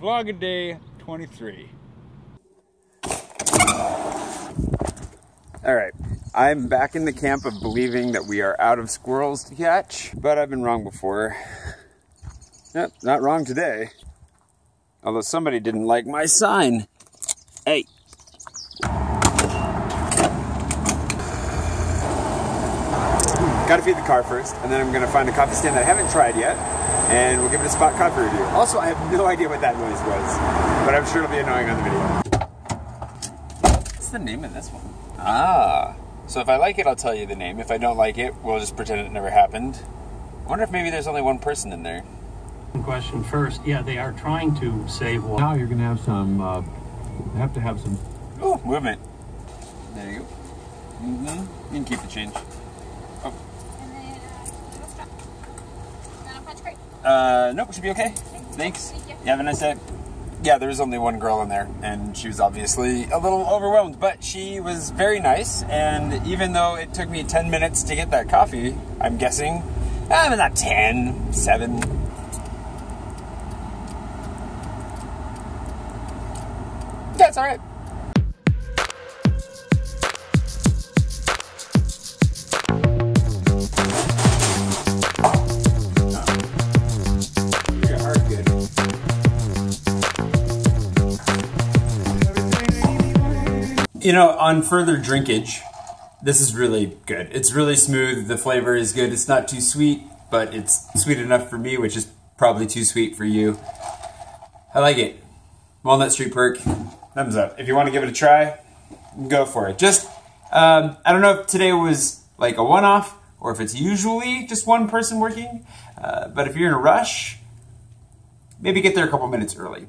Vlog-a-day 23. Alright, I'm back in the camp of believing that we are out of squirrels to catch, but I've been wrong before. Yep, not wrong today. Although somebody didn't like my sign. Hey. Gotta feed the car first, and then I'm gonna find a coffee stand that I haven't tried yet, and we'll give it a spot coffee review. Also, I have no idea what that noise was, but I'm sure it'll be annoying on the video. What's the name of this one? Ah, so if I like it, I'll tell you the name. If I don't like it, we'll just pretend it never happened. I wonder if maybe there's only one person in there. Question first. Yeah, they are trying to save water. Now you're going to have some, have to have some... Ooh, movement. There you go. You can keep the change. Oh. And then, little strap. Not a punch crate. Nope, should be okay. Thanks. Thank you. You have a nice day. Yeah, there was only one girl in there, and she was obviously a little overwhelmed, but she was very nice, and even though it took me 10 minutes to get that coffee, I'm guessing, not 10, 7. That's all right. You know, on further drinkage, this is really good. It's really smooth. The flavor is good. It's not too sweet, but it's sweet enough for me, which is probably too sweet for you. I like it. Walnut Street Perk, thumbs up. If you want to give it a try, go for it. Just, I don't know if today was like a one-off or if it's usually just one person working, but if you're in a rush, maybe get there a couple minutes early.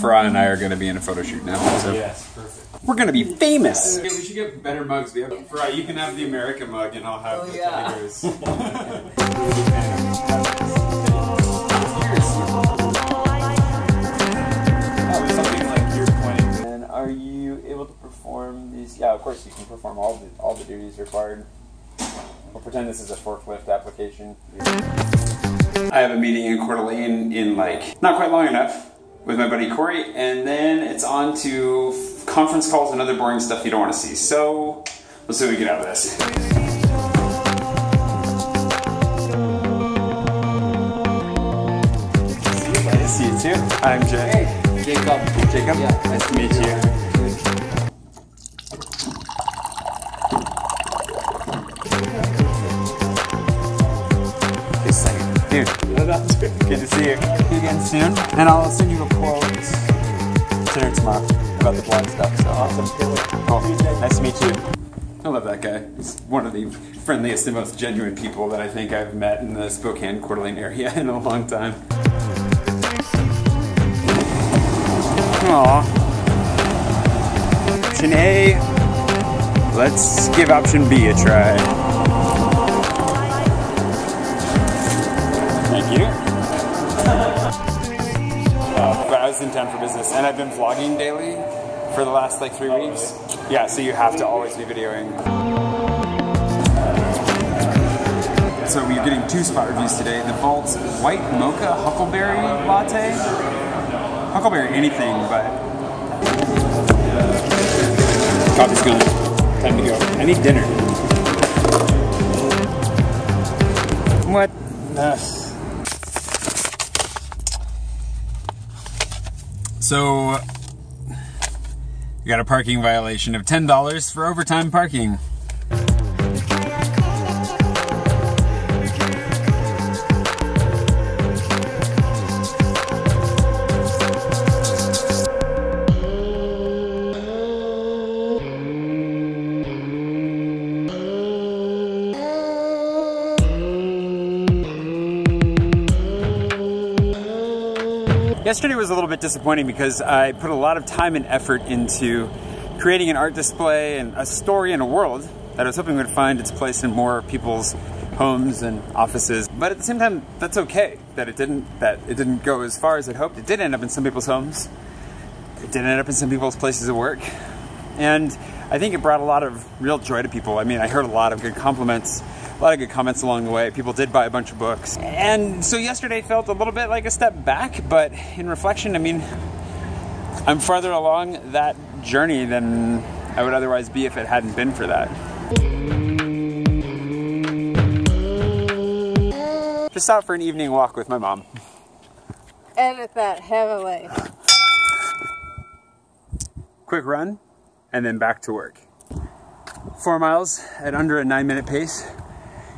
Farah and I are going to be in a photo shoot now. So yes, perfect. We're going to be famous. Okay, we should get better mugs. Farah, you can have the America mug and I'll have the Tigers. Something like you're pointing. And are you able to perform these? Yeah, of course you can perform all the duties required. We'll pretend this is a forklift application. I have a meeting in Coeur d'Alene in like not quite long enough with my buddy Corey, and then it's on to conference calls and other boring stuff you don't want to see. So let's see what we get out of this. Nice to see you too. I'm Jay. Hey, Jacob. Jacob? Yeah. Nice to meet you. Dude, good to see you. See you again soon. And I'll send you a quote dinner tomorrow about the blog stuff. So awesome. Cool. Nice to meet you. I love that guy. He's one of the friendliest and most genuine people that I think I've met in the Spokane, Coeur d'Alene area in a long time. Aww. Option A. Let's give option B a try. Thank you. But I was in town for business, and I've been vlogging daily for the last like 3 weeks. Yeah, so you have to always be videoing. So we're getting 2 spot reviews today. The Vault's White Mocha Huckleberry Latte. Huckleberry anything, but coffee's gone. Time to go. I need dinner. What? So, you got a parking violation of $10 for overtime parking. Yesterday was a little bit disappointing because I put a lot of time and effort into creating an art display and a story and a world that I was hoping would find its place in more people's homes and offices. But at the same time, that's okay that it didn't go as far as I'd hoped. It did end up in some people's homes. It did end up in some people's places of work. And I think it brought a lot of real joy to people. I mean, I heard a lot of good compliments lot of good comments along the way. People did buy a bunch of books. And so yesterday felt a little bit like a step back, but in reflection, I mean, I'm farther along that journey than I would otherwise be if it hadn't been for that. Just out for an evening walk with my mom. Edit that heavily. Quick run, and then back to work. 4 miles at under a 9-minute pace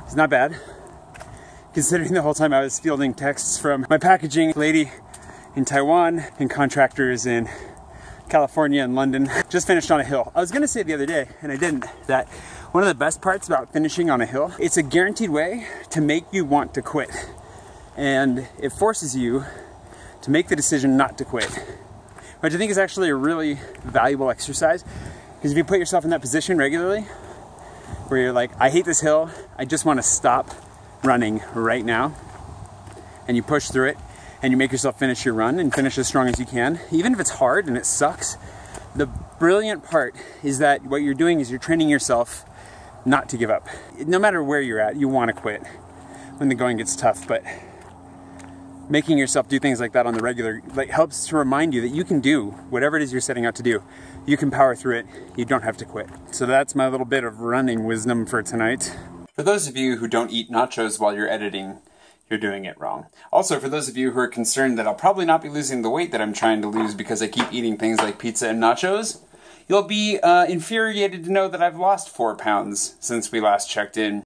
is not bad, considering the whole time I was fielding texts from my packaging lady in Taiwan and contractors in California and London. Just finished on a hill. I was gonna say the other day, and I didn't, that one of the best parts about finishing on a hill, it's a guaranteed way to make you want to quit. And it forces you to make the decision not to quit, which I think is actually a really valuable exercise, because if you put yourself in that position regularly, where you're like, I hate this hill, I just want to stop running right now, and you push through it, and you make yourself finish your run and finish as strong as you can, even if it's hard and it sucks, the brilliant part is that what you're doing is you're training yourself not to give up. No matter where you're at, you want to quit when the going gets tough, but making yourself do things like that on the regular helps to remind you that you can do whatever it is you're setting out to do. You can power through it. You don't have to quit. So that's my little bit of running wisdom for tonight. For those of you who don't eat nachos while you're editing, you're doing it wrong. Also, for those of you who are concerned that I'll probably not be losing the weight that I'm trying to lose because I keep eating things like pizza and nachos, you'll be infuriated to know that I've lost 4 pounds since we last checked in.